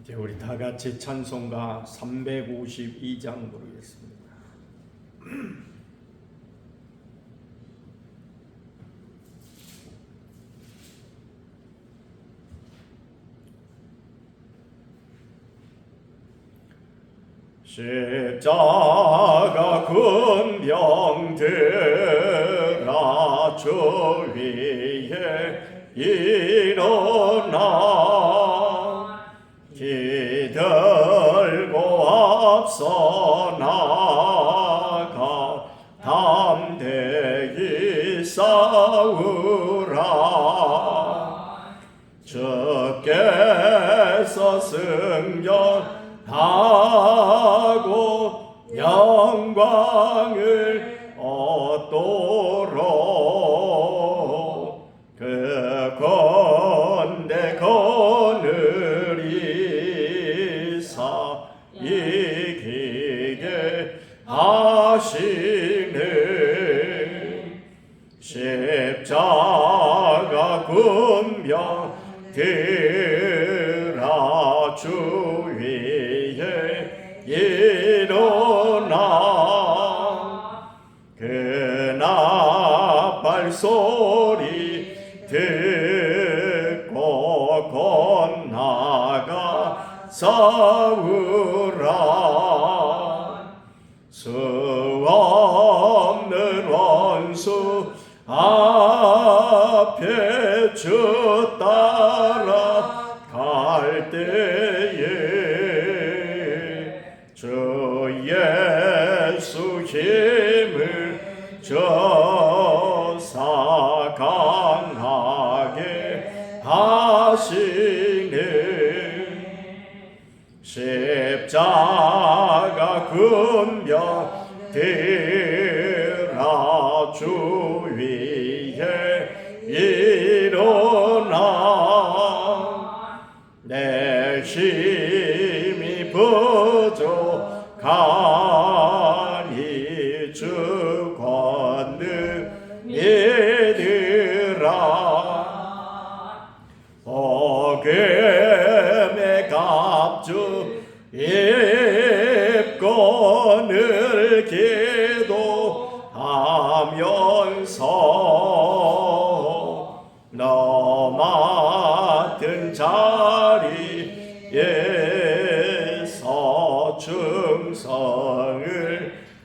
이제 우리 다 같이 찬송가 352장 부르겠습니다. 십자가 군병들아 주 위에 일어나 기들고 앞서 나가 담대히 싸우라. 주께서 승전하고 영광을 얻도록 그 건대 거느리사 이기게 하시네. 십자가 군병들아 주 위에 일어나 그 나팔 소리 듣고 건나가 싸우라. 수 없는 원수 앞에 주 따라갈 때에 주 예수 힘을 줘서 강하게 하시네. 십자가 군병들아 주 위에 일어나 내 힘이 부족하니 주 권능이니라. 복음의 갑주 입고 늘 기도하면서 너 맡은 자리에서 충성을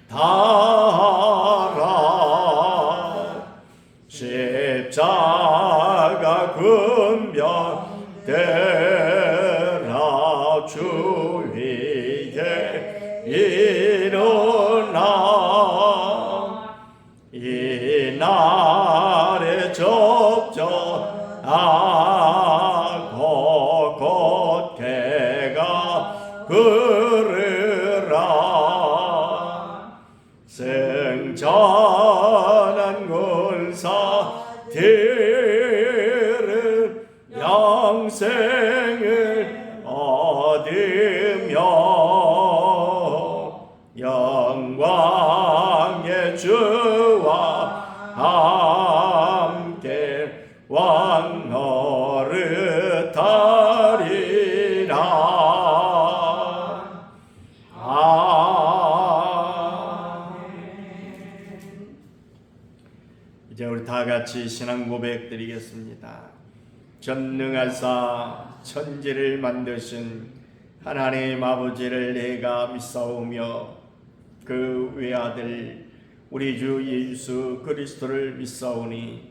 다하라. 십자가 군병들아 주 위에 일어나 이날에 접전하고 곧 개가 그르라. 승전한 군사들은 영생을 얻으며 영광의 주와 함께 왕노릇하리라. 이제 우리 다 같이 신앙 고백 드리겠습니다. 전능하사 천지를 만드신 하나님 아버지를 내가 믿사오며 그 외아들 우리 주 예수 그리스도를 믿사오니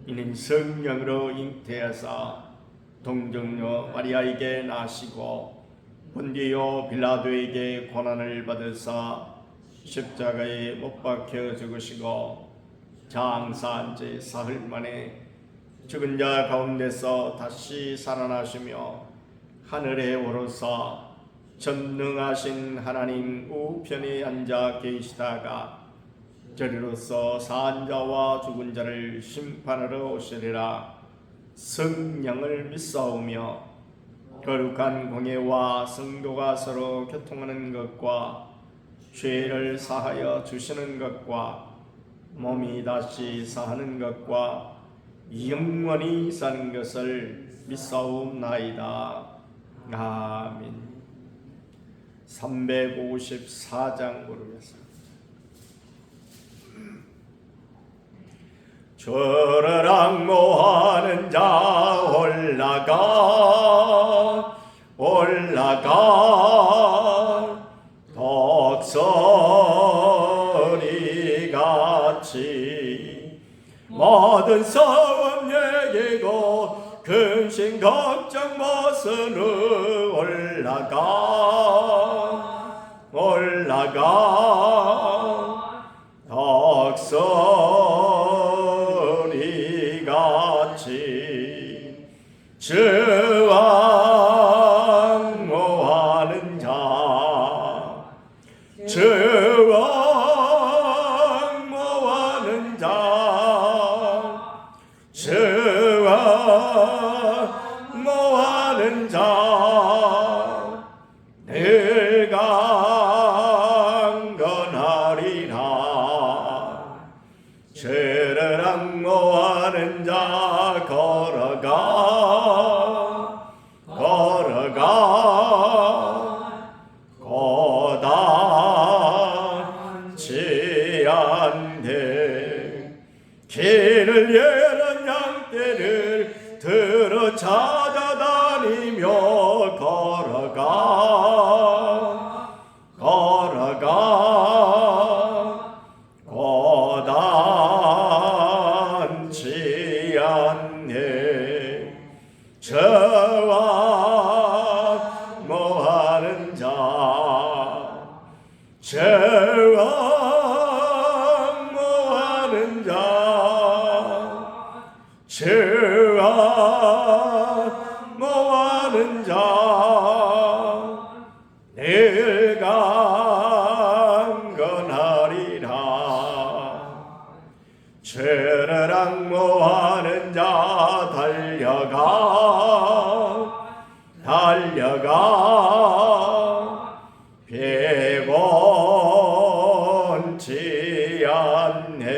이는 성령으로 잉태하사 동정녀 마리아에게 나시고 본디오 빌라도에게 고난을 받으사 십자가에 못 박혀 죽으시고 장사한 지 사흘 만에 죽은 자 가운데서 다시 살아나시며 하늘에 오르사 전능하신 하나님 우편에 앉아 계시다가 저리로서 산 자와 죽은 자를 심판하러 오시리라. 성령을 믿사오며 거룩한 공예와 성도가 서로 교통하는 것과 죄를 사하여 주시는 것과 몸이 다시 사는 것과 영원히 사는 것을 믿사옵나이다. 아멘. 354장 부르겠습니다. 주를 앙모하는 자 올라가 독수리같이 모든 싸움 얘기고 근심 걱정 벗으러 올라가 독수리같이 주와 앙모하는 자 주와 앙모하는 자 주와 앙모하는 자 늘 강건하리라. 주를 앙모하는 자 걸어가 고단치 않네. 길을 잃은 양떼를 들어 찾아다니며 걸어가 고단치 않네. 저와 뭐하는 자 저와 뭐하는 자 저와 뭐하는 자 늘 강건하리라. 주를 앙모하는 자 달려가 피곤치 않네.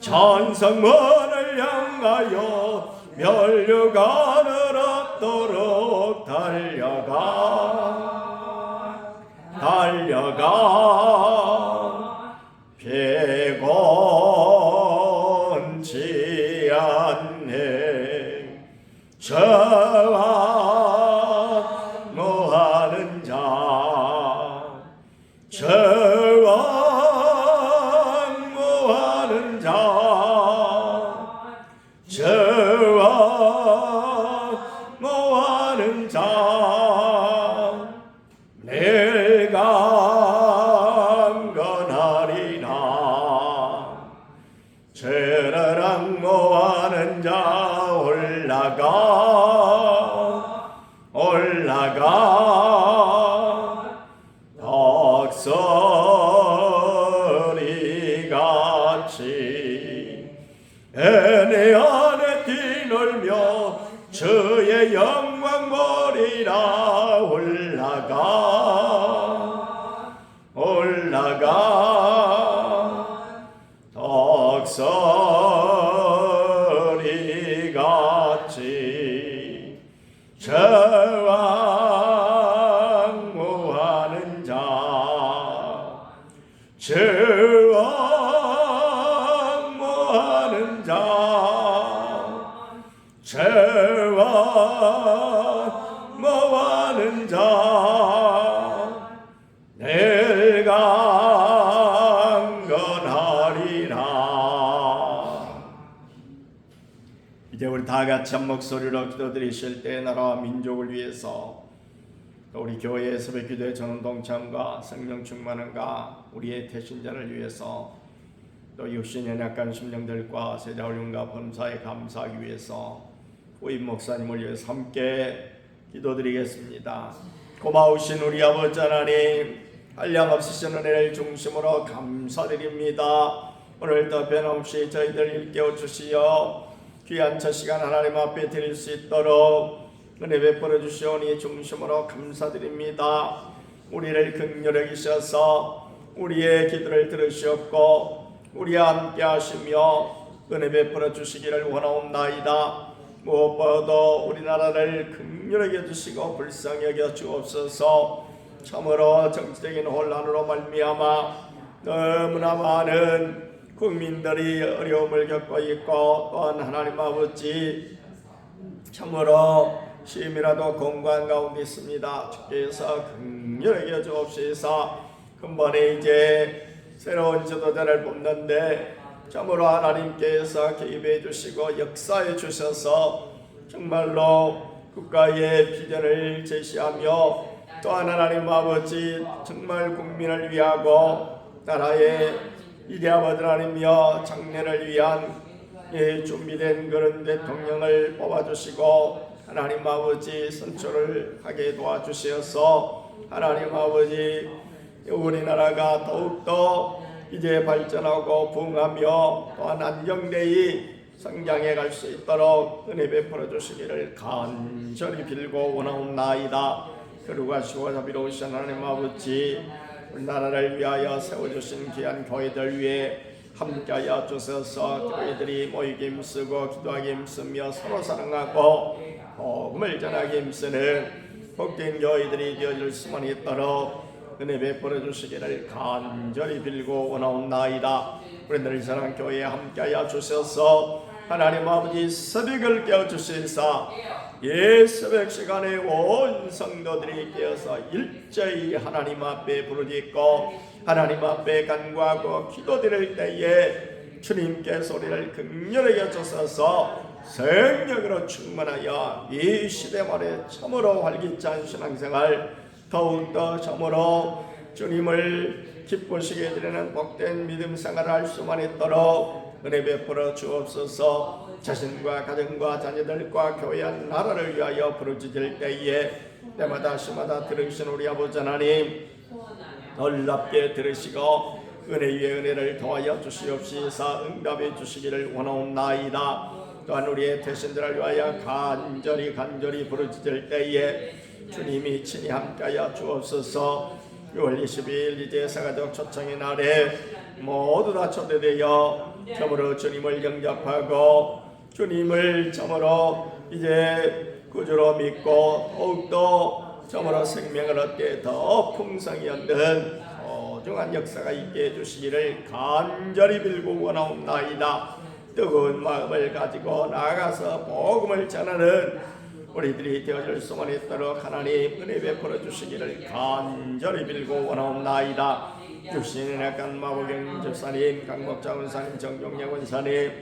천성문을 향하여 멸류관을 얻도록 달려가 피곤치 않네. 저와 뭐하는 자 저와 뭐하는 자 저와 뭐하는 자 늘 강건하리라. 주를 앙모하는 자 올라가 독수리같이 은혜 안에 뛰놀며 주의 영광 보리라. 올라가 독수리같이 저와 앙모하는 자 저와 앙모하는 자 저와 앙모하는 자 늘 강건하리라. 이제 우리 다 같이 한 목소리로 기도드리실 때 나라와 민족을 위해서 또 우리 교회의 새벽기도의 전원 동참과 생명 충만함과 우리의 태신자를 위해서 또 육신 연약한 심령들과 세대 훈련과 범사에 감사하기 위해서 후임 목사님을 위해서 함께 기도드리겠습니다. 고마우신 우리 아버지 하나님, 한량없으신 은혜를 중심으로 감사드립니다. 오늘도 변함없이 저희들 일깨워 주시어 귀한 첫 시간 하나님 앞에 드릴 수 있도록 은혜 베풀어 주시오니 중심으로 감사드립니다. 우리를 긍휼히 여기셔서 우리의 기도를 들으시옵고 우리와 함께 하시며 은혜 베풀어 주시기를 원하옵나이다. 무엇보다도 우리나라를 긍휼하게 여주시고 불쌍히 여겨 주옵소서. 참으로 정치적인 혼란으로 말미암아 너무나 많은 국민들이 어려움을 겪고 있고, 또한 하나님 아버지 참으로 심이라도 공고한 가운데 있습니다. 주께서 긍휼하게 여주옵소서. 근본에 이제 새로운 지도자를 뽑는데 참으로 하나님께서 개입해 주시고 역사해 주셔서 정말로 국가의 비전을 제시하며, 또한 하나님 아버지 정말 국민을 위하고 나라의 이대아버지 하나님이여 장래를 위한 준비된 그런 대통령을 뽑아주시고 하나님 아버지 선출을 하게 도와주시어서 하나님 아버지 우리나라가 더욱더 이제 발전하고 부흥하며 또한 안정되이 성장해 갈 수 있도록 은혜 베풀어 주시기를 간절히 빌고 원하옵나이다. 거룩하시고 자비로우신 하나님 아버지, 우리나라를 위하여 세워주신 귀한 교회들 위해 함께하여 주셔서 교회들이 모이기 힘쓰고 기도하기 힘쓰며 서로 사랑하고 복음을 전하기 힘쓰는 복된 교회들이 되어질 수만 있도록 은혜 베풀어 주시기를 간절히 빌고 원하옵나이다. 우리들 사랑 교회에 함께하여 주셔서 하나님 아버지 새벽을 깨워주시사 새벽 시간에 온 성도들이 깨어서 일제히 하나님 앞에 부르짖고 하나님 앞에 간구하고 기도드릴 때에 주님께 소리를 극렬하게 주셔서 성령으로 충만하여 이 시대 말에 참으로 활기찬 신앙생활, 더욱더 참으로 주님을 기쁘시게 드리는 복된 믿음 생활을 할 수만 있도록 은혜 베풀어 주옵소서. 자신과 가정과 자녀들과 교회 나라를 위하여 부르짖을 때에 때마다 시마다 들으신 우리 아버지 하나님 놀랍게 들으시고 은혜 위에 은혜를 더하여 주시옵시사 응답해 주시기를 원하옵나이다. 또한 우리의 대신들을 위하여 간절히 부르짖을 때에 주님이 친히 함께하여 주옵소서. 6월 22일 이제 사가족 초청의 날에 모두 다 초대되어 참으로 주님을 영접하고 주님을 참으로 이제 구주로 믿고 더욱더 참으로 생명을 얻게 더 풍성히 얻는 소중한 역사가 있게 해주시기를 간절히 빌고 원하옵나이다. 뜨거운 마음을 가지고 나아가서 복음을 전하는 우리들이 되어질 수만 있도록 하나님 은혜 베풀어 주시기를 간절히 빌고 원하옵나이다. 육신의 약간 마보경 집사님, 강목자 권사님, 정종래 권사님,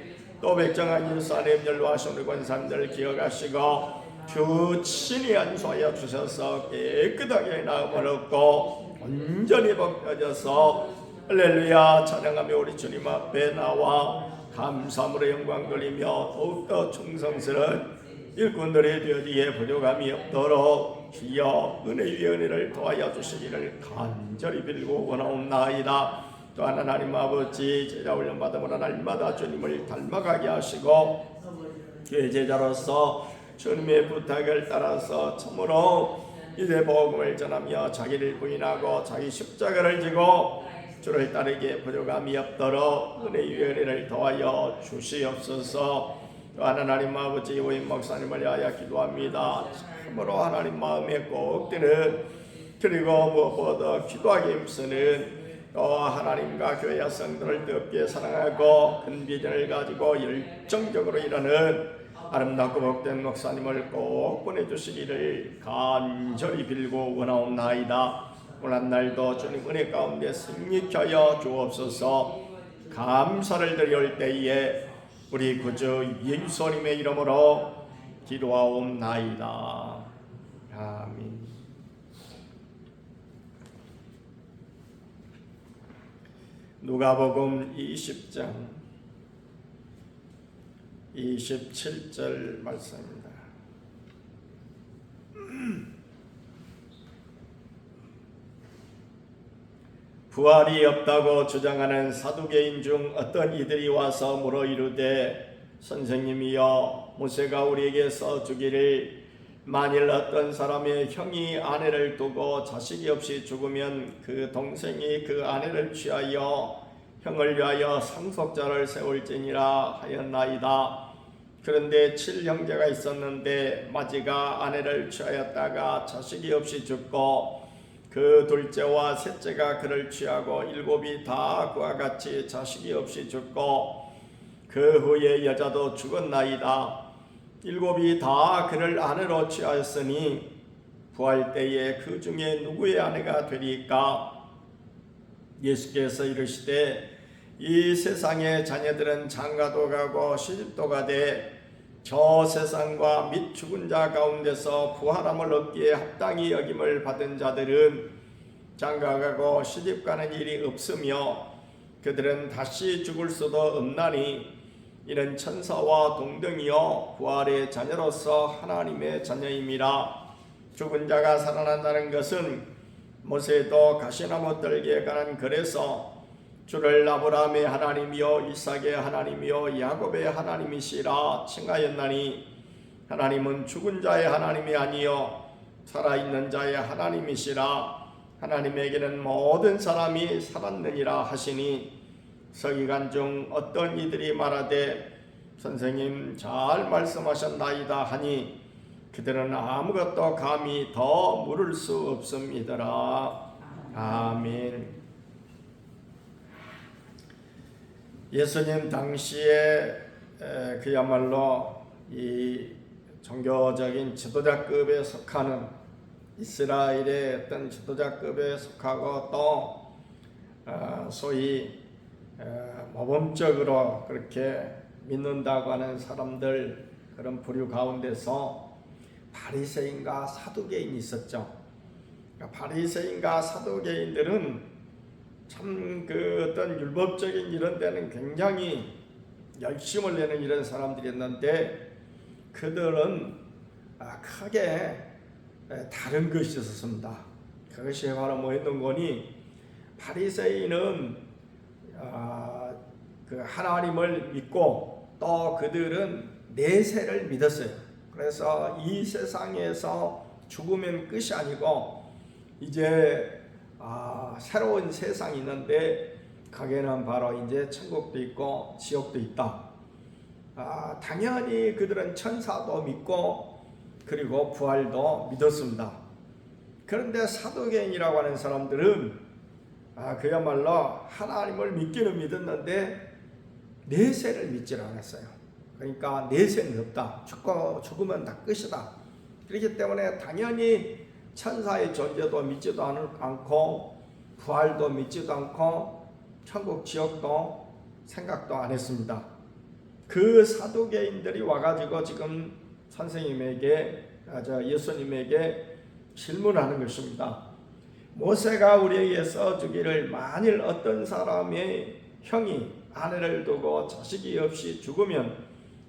또 백정한 윤사님, 연로하신 우리 권사님들 기억하시고 주 친히 안수하여 주셔서 깨끗하게 나음을 얻고 온전히 벗겨져서 할렐루야 찬양하며 우리 주님 앞에 나와 감사함으로 영광 돌리며 더욱더 충성스러운 일꾼들이 되어지기에 부족함이 없도록 주여 은혜 위에 은혜를 도하여 주시기를 간절히 빌고 원하옵나이다. 또한 하나님 아버지 제자 훈련 받음으로 날마다 주님을 닮아가게 하시고 교회 제자로서 주님의 부탁을 따라서 참으로 이제 복음을 전하며 자기를 부인하고 자기 십자가를 지고 주를 따르기에 부족함이 없도록 은혜 위에 은혜를 더하여 주시옵소서. 또한 하나님 아버지 오인 목사님을 위하여 기도합니다. 참으로 하나님 마음에 꼭 드는 그리고 무엇보다 기도하기 힘쓰는 또 하나님과 교회 성도를 뜨겁게 사랑하고 큰 비전을 가지고 열정적으로 일하는 아름답고 복된 목사님을 꼭 보내주시기를 간절히 빌고 원하옵나이다. 오늘 날도 주님 은혜 가운데 승리케 하여 주옵소서. 감사를 드릴 때에 우리 구주 예수님의 이름으로 기도하옵나이다. 아멘. 누가복음 20장 27절 말씀입니다. 부활이 없다고 주장하는 사두개인 중 어떤 이들이 와서 물어 이르되 선생님이여 모세가 우리에게 써주기를 만일 어떤 사람의 형이 아내를 두고 자식이 없이 죽으면 그 동생이 그 아내를 취하여 형을 위하여 상속자를 세울지니라 하였나이다. 그런데 7형제가 있었는데 마지가 아내를 취하였다가 자식이 없이 죽고 그 둘째와 셋째가 그를 취하고 7이 다 그와 같이 자식이 없이 죽고 그 후에 여자도 죽었나이다. 7이 다 그를 아내로 취하였으니 부활 때에 그 중에 누구의 아내가 되리까? 예수께서 이르시되 이 세상의 자녀들은 장가도 가고 시집도 가되 저 세상과 및 죽은 자 가운데서 부활함을 얻기에 합당히 여김을 받은 자들은 장가가고 시집가는 일이 없으며 그들은 다시 죽을 수도 없나니 이는 천사와 동등이요 부활의 자녀로서 하나님의 자녀임이라. 죽은 자가 살아난다는 것은 모세도 가시나무 떨기에 관한 글에서 주를 아브라함의 하나님이요 이삭의 하나님이요 야곱의 하나님이시라 칭하였나니 하나님은 죽은 자의 하나님이 아니요 살아있는 자의 하나님이시라. 하나님에게는 모든 사람이 살았느니라 하시니 서기관 중 어떤 이들이 말하되 선생님 잘 말씀하셨나이다 하니 그들은 아무것도 감히 더 물을 수 없음이더라. 아멘. 예수님 당시에 그야말로 이 종교적인 지도자급에 속하는 이스라엘의 어떤 지도자급에 속하고 또 소위 모범적으로 그렇게 믿는다고 하는 사람들 그런 부류 가운데서 바리새인과 사두개인이 있었죠. 그러니까 바리새인과 사두개인들은 참 그 어떤 율법적인 이런 데는 굉장히 열심을 내는 이런 사람들이었는데 그들은 크게 다른 것이 있었습니다. 그것이 바로 뭐였던 거니 바리새인은 그 하나님을 믿고 또 그들은 내세를 믿었어요. 그래서 이 세상에서 죽으면 끝이 아니고 이제 새로운 세상이 있는데 거기에는 바로 이제 천국도 있고 지옥도 있다. 당연히 그들은 천사도 믿고 그리고 부활도 믿었습니다. 그런데 사두개인이라고 하는 사람들은 그야말로 하나님을 믿기는 믿었는데 내세를 믿지 않았어요. 그러니까 내세는 없다. 죽으면 다 끝이다. 그렇기 때문에 당연히 천사의 존재도 믿지도 않고 부활도 믿지도 않고 천국 지옥도 생각도 안 했습니다. 그 사두개인들이 와가지고 지금 선생님에게 예수님에게 질문하는 것입니다. 모세가 우리에게 써주기를 만일 어떤 사람의 형이 아내를 두고 자식이 없이 죽으면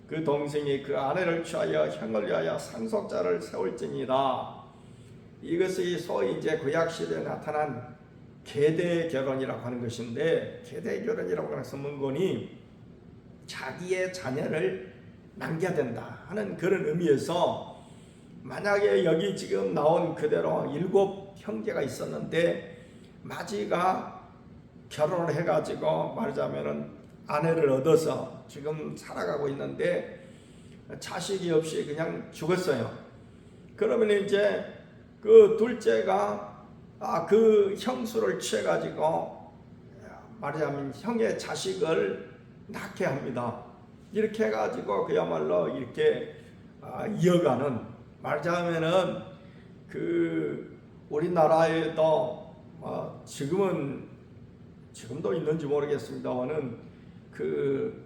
그 동생이 그 아내를 취하여 형을 위하여 상속자를 세울지니라. 이것이 소위 이제 구약 시대에 나타난 계대 결혼이라고 하는 것인데 계대 결혼이라고 하는 문건이 자기의 자녀를 남겨야 된다 하는 그런 의미에서 만약에 여기 지금 나온 그대로 7 형제가 있었는데 마지가 결혼을 해가지고 말하자면은 아내를 얻어서 지금 살아가고 있는데 자식이 없이 그냥 죽었어요. 그러면 이제 그 둘째가 그 형수를 취해가지고 말하자면 형의 자식을 낳게 합니다. 이렇게 해가지고 그야말로 이렇게 이어가는 말하자면은 그 우리나라에도 지금도 있는지 모르겠습니다만은 그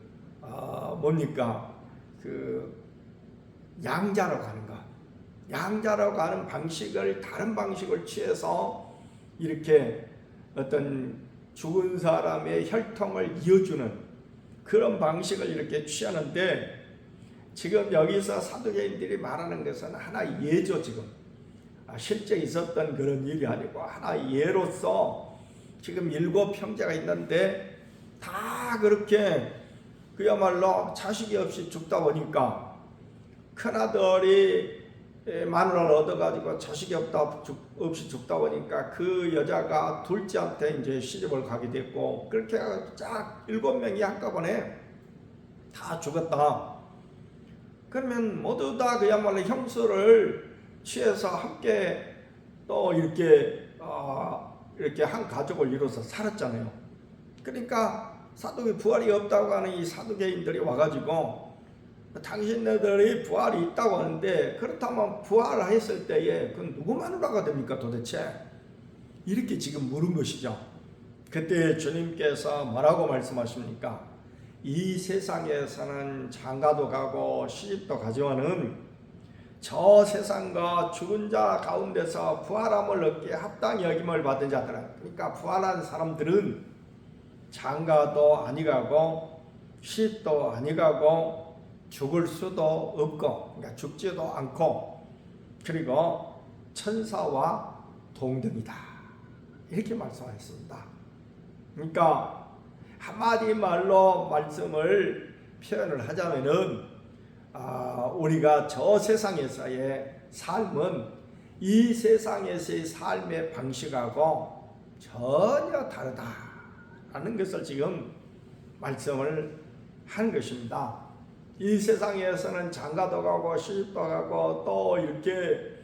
뭡니까 그 양자로 가는 거. 양자로 가는 방식을 다른 방식을 취해서 이렇게 어떤 죽은 사람의 혈통을 이어주는 그런 방식을 이렇게 취하는데 지금 여기서 사두개인들이 말하는 것은 하나의 예죠. 지금 실제 있었던 그런 일이 아니고 하나의 예로서 지금 7 형제가 있는데 다 그렇게 그야말로 자식이 없이 죽다 보니까 큰아들이 마누라를 얻어가지고 자식이 없이 죽다 보니까 그 여자가 둘째한테 이제 시집을 가게 됐고 그렇게 해서 쫙 7명이 한꺼번에 다 죽었다. 그러면 모두 다 그야말로 형수를 취해서 함께 또 이렇게 한 가족을 이뤄서 살았잖아요. 그러니까 사두개 부활이 없다고 하는 이 사두개인들이 와가지고 당신네들이 부활이 있다고 하는데 그렇다면 부활했을 때에 그건 누구 마누라가 됩니까 도대체? 이렇게 지금 물은 것이죠. 그때 주님께서 뭐라고 말씀하십니까? 이 세상에서는 장가도 가고 시집도 가지만은 저 세상과 죽은 자 가운데서 부활함을 얻기에 합당히 여김을 받은 자들은, 그러니까 부활한 사람들은 장가도 아니 가고 시집도 아니 가고 죽을 수도 없고, 그러니까 죽지도 않고, 그리고 천사와 동등이다 이렇게 말씀하셨습니다. 그러니까 한마디 말로 말씀을 표현을 하자면은 우리가 저 세상에서의 삶은 이 세상에서의 삶의 방식하고 전혀 다르다라는 것을 지금 말씀을 한 것입니다. 이 세상에서는 장가도 가고 시집도 가고 또 이렇게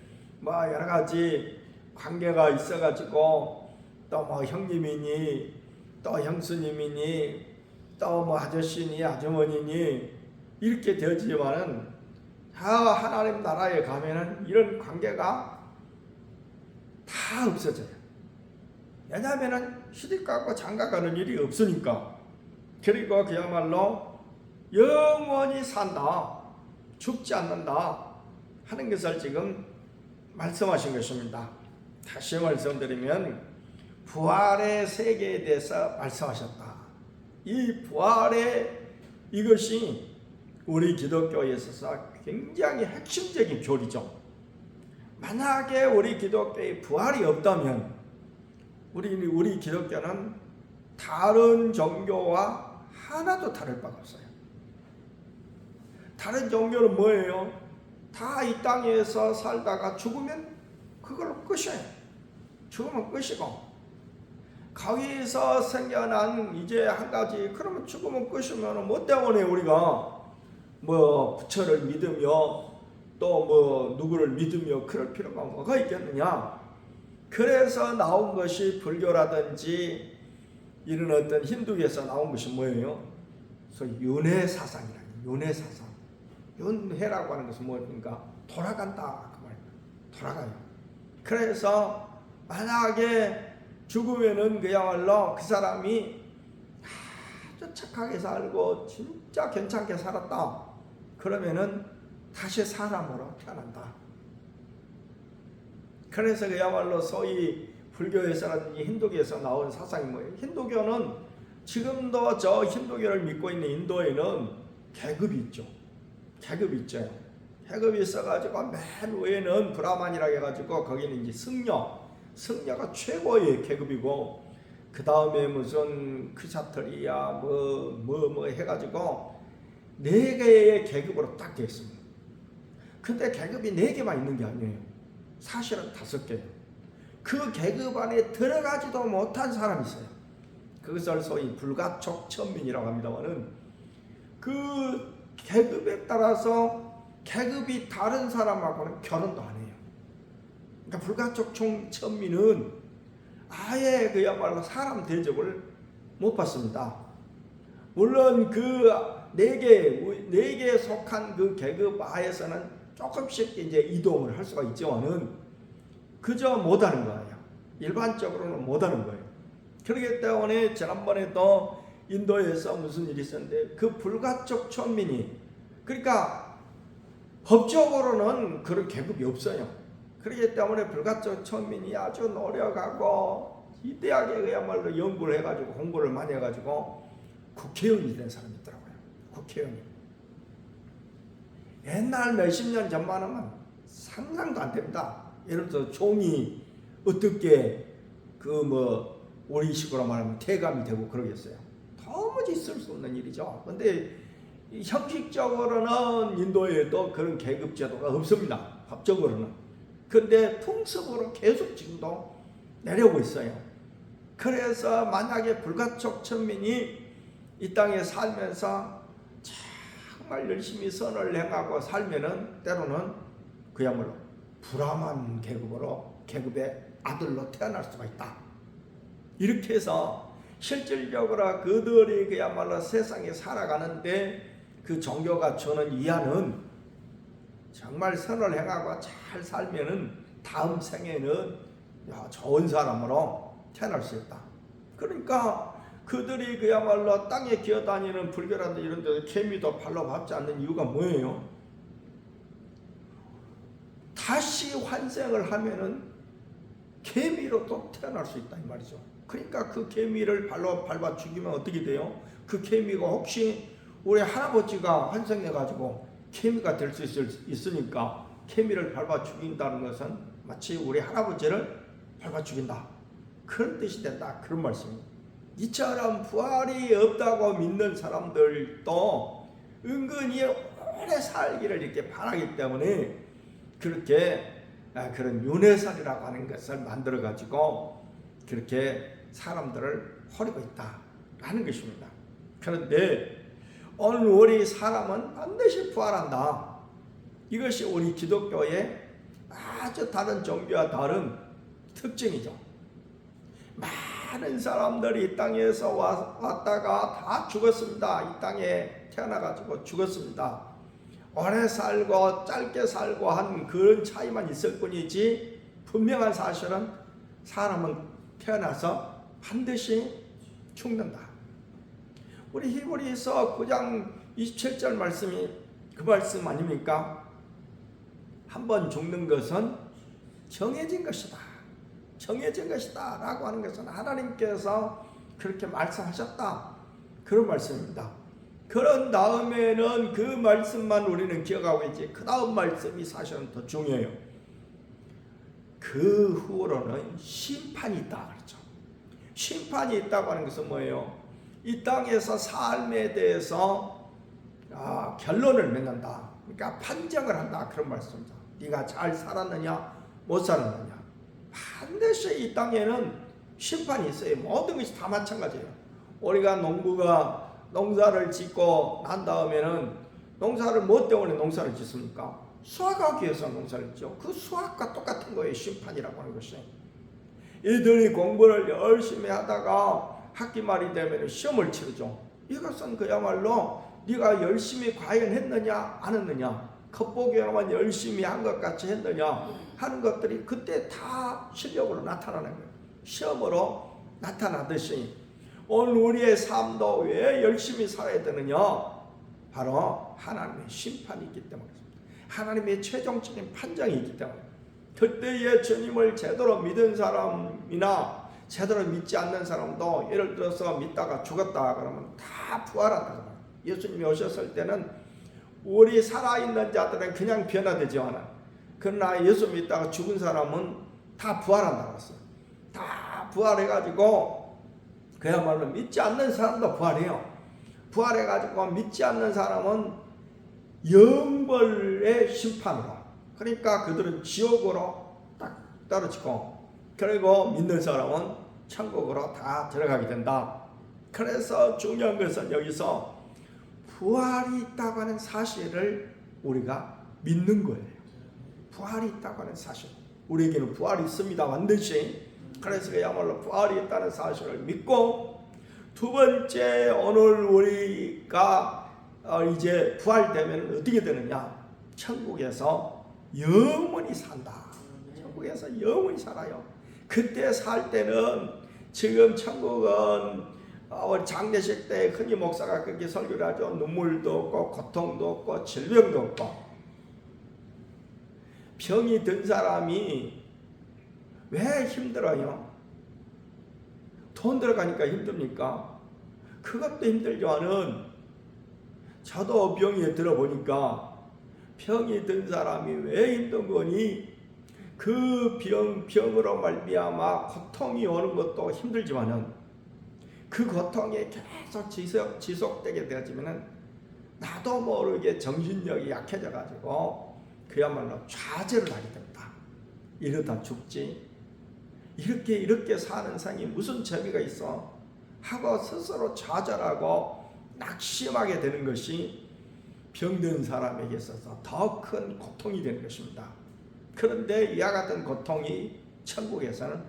여러 가지 관계가 있어가지고 또 형님이니 또 형수님이니 또 아저씨니 아주머니니 이렇게 되어지지만은 하나님 나라에 가면은 이런 관계가 다 없어져요. 왜냐하면은 시집가고 장가가는 일이 없으니까. 그리고 그야말로 영원히 산다, 죽지 않는다 하는 것을 지금 말씀하신 것입니다. 다시 말씀드리면 부활의 세계에 대해서 말씀하셨다. 이 부활의 이것이 우리 기독교에 있어서 굉장히 핵심적인 교리죠. 만약에 우리 기독교에 부활이 없다면 우리 기독교는 다른 종교와 하나도 다를 바가 없어요. 다른 종교는 뭐예요? 다 이 땅에서 살다가 죽으면 그걸로 끝이에요. 죽으면 끝이고, 거기서 생겨난 이제 한 가지, 그러면 죽으면 끝이면 뭐 때문에 우리가 부처를 믿으며 또 누구를 믿으며 그럴 필요가 뭐가 있겠느냐. 그래서 나온 것이 불교라든지 이런 어떤 힌두교에서 나온 것이 뭐예요? 소위 윤회사상이라는, 윤회사상. 윤회라고 하는 것은 뭡니까? 돌아간다 그 말입니다. 돌아가요. 그래서 만약에 죽으면은 그야말로 그 사람이 아주 착하게 살고 진짜 괜찮게 살았다 그러면은 다시 사람으로 태어난다. 그래서 그야말로 소위 불교에서라든지 힌두교에서 나온 사상이 뭐예요? 힌두교는 지금도 저 힌두교를 믿고 있는 인도에는 계급이 있죠. 계급이 있죠. 계급이 있어가지고 맨 위에는 브라만이라고 해가지고 거기는 이제 승려가 최고의 계급이고, 그 다음에 무슨 크샤트리야 뭐 해가지고 4개의 계급으로 딱 되어 있습니다. 근데 계급이 4개만 있는 게 아니에요. 사실은 5개예요. 그 계급 안에 들어가지도 못한 사람이 있어요. 그것을 소위 불가촉 천민이라고 합니다만은, 그 계급에 따라서 계급이 다른 사람하고는 결혼도 안 해요. 그러니까 불가촉 천민은 아예 그야말로 사람 대접을 못 받습니다. 물론 그 4개에 속한 그 계급 하에서는 조금씩 이제 이동을 할 수가 있지만은 그저 못하는 거예요. 일반적으로는 못하는 거예요. 그렇기 때문에 지난번에도 인도에서 무슨 일이 있었는데 그 불가촉 천민이, 그러니까 법적으로는 그런 계급이 없어요. 그렇기 때문에 불가촉 천민이 아주 노력하고 이대하게 그야말로 연구를 해가지고 공부를 많이 해가지고 국회의원이 된 사람이 있더라고요. 국회의원이. 옛날 몇십 년 전만 하면 상상도 안 됩니다. 예를 들어서 종이 어떻게 우리 식으로 말하면 태감이 되고 그러겠어요. 도무지 있을 수 없는 일이죠. 근데 형식적으로는 인도에도 그런 계급 제도가 없습니다. 법적으로는. 근데 풍습으로 계속 지금도 내려오고 있어요. 그래서 만약에 불가촉 천민이 이 땅에 살면서 정말 열심히 선을 행하고 살면은 때로는 그야말로 불암한 계급의 아들로 태어날 수가 있다. 이렇게 해서 실질적으로 그들이 그야말로 세상에 살아가는데 그 종교가 주는 위안은 정말 선을 행하고 잘 살면은 다음 생에는 좋은 사람으로 태어날 수 있다. 그러니까 그들이 그야말로 땅에 기어다니는 불교라든지 이런 데서 케미도 발로 밟지 않는 이유가 뭐예요? 다시 환생을 하면은 개미로 또 태어날 수 있다 이 말이죠. 그러니까 그 개미를 발로 밟아 죽이면 어떻게 돼요? 그 개미가 혹시 우리 할아버지가 환생해 가지고 개미가 될 수 있으니까 개미를 밟아 죽인다는 것은 마치 우리 할아버지를 밟아 죽인다 그런 뜻이 된다 그런 말씀입니다. 이처럼 부활이 없다고 믿는 사람들도 은근히 오래 살기를 이렇게 바라기 때문에 그렇게 그런 윤회설이라고 하는 것을 만들어 가지고 그렇게 사람들을 버리고 있다라는 것입니다. 그런데 오늘 우리 사람은 반드시 부활한다. 이것이 우리 기독교의 아주 다른 종교와 다른 특징이죠. 많은 사람들이 이 땅에서 왔다가 다 죽었습니다. 이 땅에 태어나가지고 죽었습니다. 오래 살고 짧게 살고 한 그런 차이만 있을 뿐이지 분명한 사실은 사람은 태어나서 반드시 죽는다. 우리 히브리서 9장 27절 말씀이 그 말씀 아닙니까? 한번 죽는 것은 정해진 것이다. 정해진 것이다 라고 하는 것은 하나님께서 그렇게 말씀하셨다 그런 말씀입니다. 그런 다음에는 그 말씀만 우리는 기억하고 있지 그 다음 말씀이 사실은 더 중요해요. 그 후로는 심판이 있다 그렇죠. 심판이 있다고 하는 것은 뭐예요? 이 땅에서 삶에 대해서 결론을 맺는다. 그러니까 판정을 한다 그런 말씀입니다. 네가 잘 살았느냐 못 살았느냐. 반드시 이 땅에는 심판이 있어요. 모든 것이 다 마찬가지예요. 우리가 농사를 짓고 난 다음에는 농사를 뭐 때문에 농사를 짓습니까? 수확하기 위해서 농사를 짓죠. 그 수확과 똑같은 거예요. 심판이라고 하는 것이. 이들이 공부를 열심히 하다가 학기 말이 되면 시험을 치르죠. 이것은 그야말로 네가 열심히 과연 했느냐 안 했느냐, 겉보기로만 열심히 한 것 같이 했느냐 하는 것들이 그때 다 실력으로 나타나는 거예요. 시험으로 나타나듯이 오늘 우리의 삶도 왜 열심히 살아야 되느냐? 바로 하나님의 심판이 있기 때문입니다. 하나님의 최종적인 판정이 있기 때문에 그때의 주님을 제대로 믿은 사람이나 제대로 믿지 않는 사람도 예를 들어서 믿다가 죽었다 그러면 다 부활한다. 예수님이 오셨을 때는 우리 살아있는 자들은 그냥 변화되지 않아. 그러나 예수 믿다가 죽은 사람은 다 부활한다고 했어요. 다 부활해가지고 그야말로 믿지 않는 사람도 부활해요. 부활해가지고 믿지 않는 사람은 영벌의 심판으로, 그러니까 그들은 지옥으로 딱 떨어지고, 그리고 믿는 사람은 천국으로 다 들어가게 된다. 그래서 중요한 것은 여기서 부활이 있다고 하는 사실을 우리가 믿는 거예요. 부활이 있다고 하는 사실, 우리에게는 부활이 있습니다 반드시. 그래서 그야말로 부활이 있다는 사실을 믿고, 두 번째 오늘 우리가 이제 부활되면 어떻게 되느냐? 천국에서 영원히 산다. 천국에서 영원히 살아요. 그때 살 때는 지금 천국은 장례식 때 흔히 목사가 그렇게 설교를 하죠. 눈물도 없고 고통도 없고 질병도 없고. 병이 든 사람이 왜 힘들어요? 돈 들어가니까 힘듭니까? 그것도 힘들지만은 저도 병에 들어보니까 병이 든 사람이 왜 힘든 거니? 그 병으로 말미암아 고통이 오는 것도 힘들지만은 그 고통이 계속 지속되게 되어지면은 나도 모르게 정신력이 약해져 가지고 그야말로 좌절을 하게 됩니다. 이러다 죽지. 이렇게 사는 생이 무슨 재미가 있어? 하고 스스로 좌절하고 낙심하게 되는 것이 병든 사람에게 있어서 더 큰 고통이 되는 것입니다. 그런데 이와 같은 고통이 천국에서는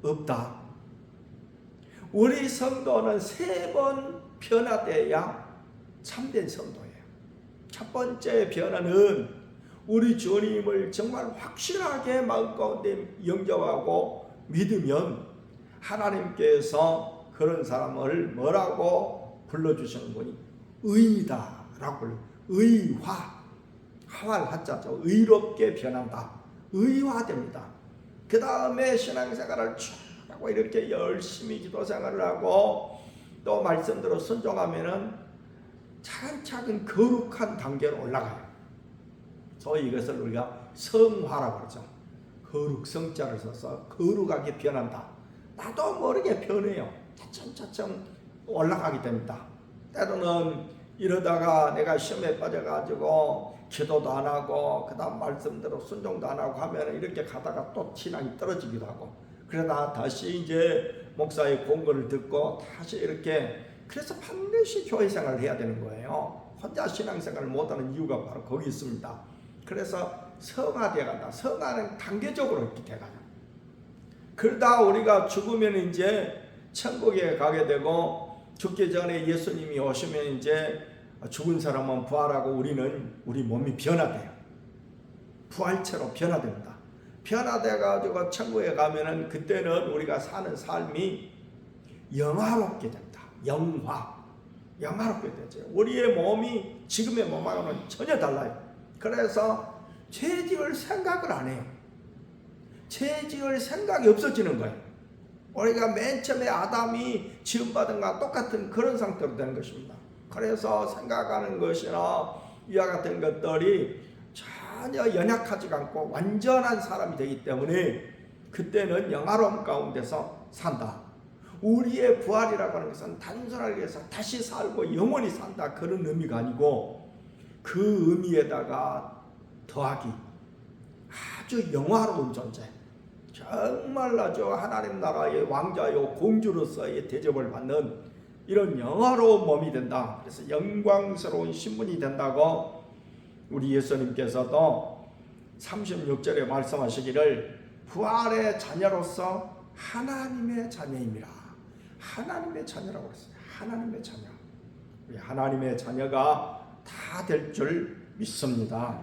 없다. 우리 성도는 3번 변화되어야 참된 성도예요. 첫 번째 변화는 우리 주님을 정말 확실하게 마음 가운데 영접하고 믿으면 하나님께서 그런 사람을 뭐라고 불러주시는 분이 의인이다 라고 불러요. 의화, 화할 하자죠. 의롭게 변한다. 의화됩니다. 그 다음에 신앙생활을 쭉 하고 이렇게 열심히 기도생활을 하고 또 말씀대로 순종하면은 차근차근 거룩한 단계로 올라가요. 소위 이것을 우리가 성화라고 그러죠. 거룩 성자를 써서 거룩하게 변한다. 나도 모르게 변해요. 차츰차츰 올라가게 됩니다. 때로는 이러다가 내가 시험에 빠져가지고 기도도 안 하고 그 다음 말씀대로 순종도 안 하고 하면 이렇게 가다가 또 신앙이 떨어지기도 하고 그러다 다시 이제 목사의 공고를 듣고 다시 이렇게 그래서 반드시 교회 생활을 해야 되는 거예요. 혼자 신앙생활을 못하는 이유가 바로 거기 있습니다. 그래서 성화되어 간다. 성화는 단계적으로 이렇게 돼가요. 그러다 우리가 죽으면 이제 천국에 가게 되고 죽기 전에 예수님이 오시면 이제 죽은 사람은 부활하고 우리 몸이 변화돼요. 부활체로 변화됩니다. 변화돼가지고 천국에 가면은 그때는 우리가 사는 삶이 영화롭게 됩니다. 영화롭게 되죠. 우리의 몸이 지금의 몸하고는 전혀 달라요. 그래서 죄 지을 생각을 안 해요. 죄 지을 생각이 없어지는 거예요. 우리가 맨 처음에 아담이 지음받은 것과 똑같은 그런 상태로 되는 것입니다. 그래서 생각하는 것이나 이와 같은 것들이 전혀 연약하지 않고 완전한 사람이 되기 때문에 그때는 영화로움 가운데서 산다. 우리의 부활이라고 하는 것은 단순하게 해서 다시 살고 영원히 산다 그런 의미가 아니고 그 의미에다가 더하기 아주 영화로운 존재, 정말 아주 하나님 나라의 왕자요 공주로서의 대접을 받는 이런 영화로운 몸이 된다. 그래서 영광스러운 신분이 된다고 우리 예수님께서도 36절에 말씀하시기를 부활의 자녀로서 하나님의 자녀입니다. 하나님의 자녀라고 했어요. 하나님의 자녀. 우리 하나님의 자녀가 다 될 줄 믿습니다.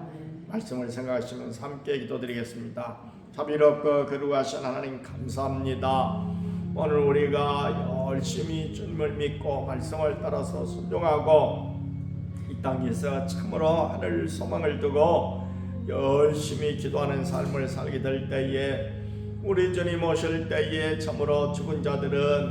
말씀을 생각하시면서 함께 기도드리겠습니다. 자비롭고 거룩하신 하나님 감사합니다. 오늘 우리가 열심히 주님을 믿고 말씀을 따라서 순종하고 이 땅에서 참으로 하늘 소망을 두고 열심히 기도하는 삶을 살게 될 때에 우리 주님 오실 때에 참으로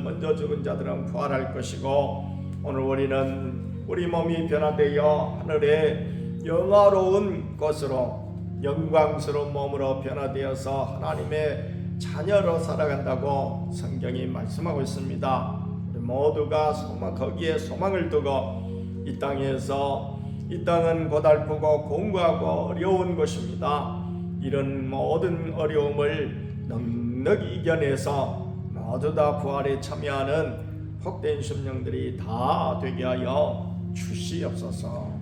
먼저 죽은 자들은 부활할 것이고 오늘 우리는 우리 몸이 변화되어 하늘의 영화로운 것으로 영광스러운 몸으로 변화되어서 하나님의 자녀로 살아간다고 성경이 말씀하고 있습니다. 우리 모두가 거기에 소망을 두고 이 땅은 고달프고 공고하고 어려운 것입니다. 이런 모든 어려움을 넉넉히 이겨내서 모두 다 부활에 참여하는 복된 심령들이 다 되게 하여 주시옵소서.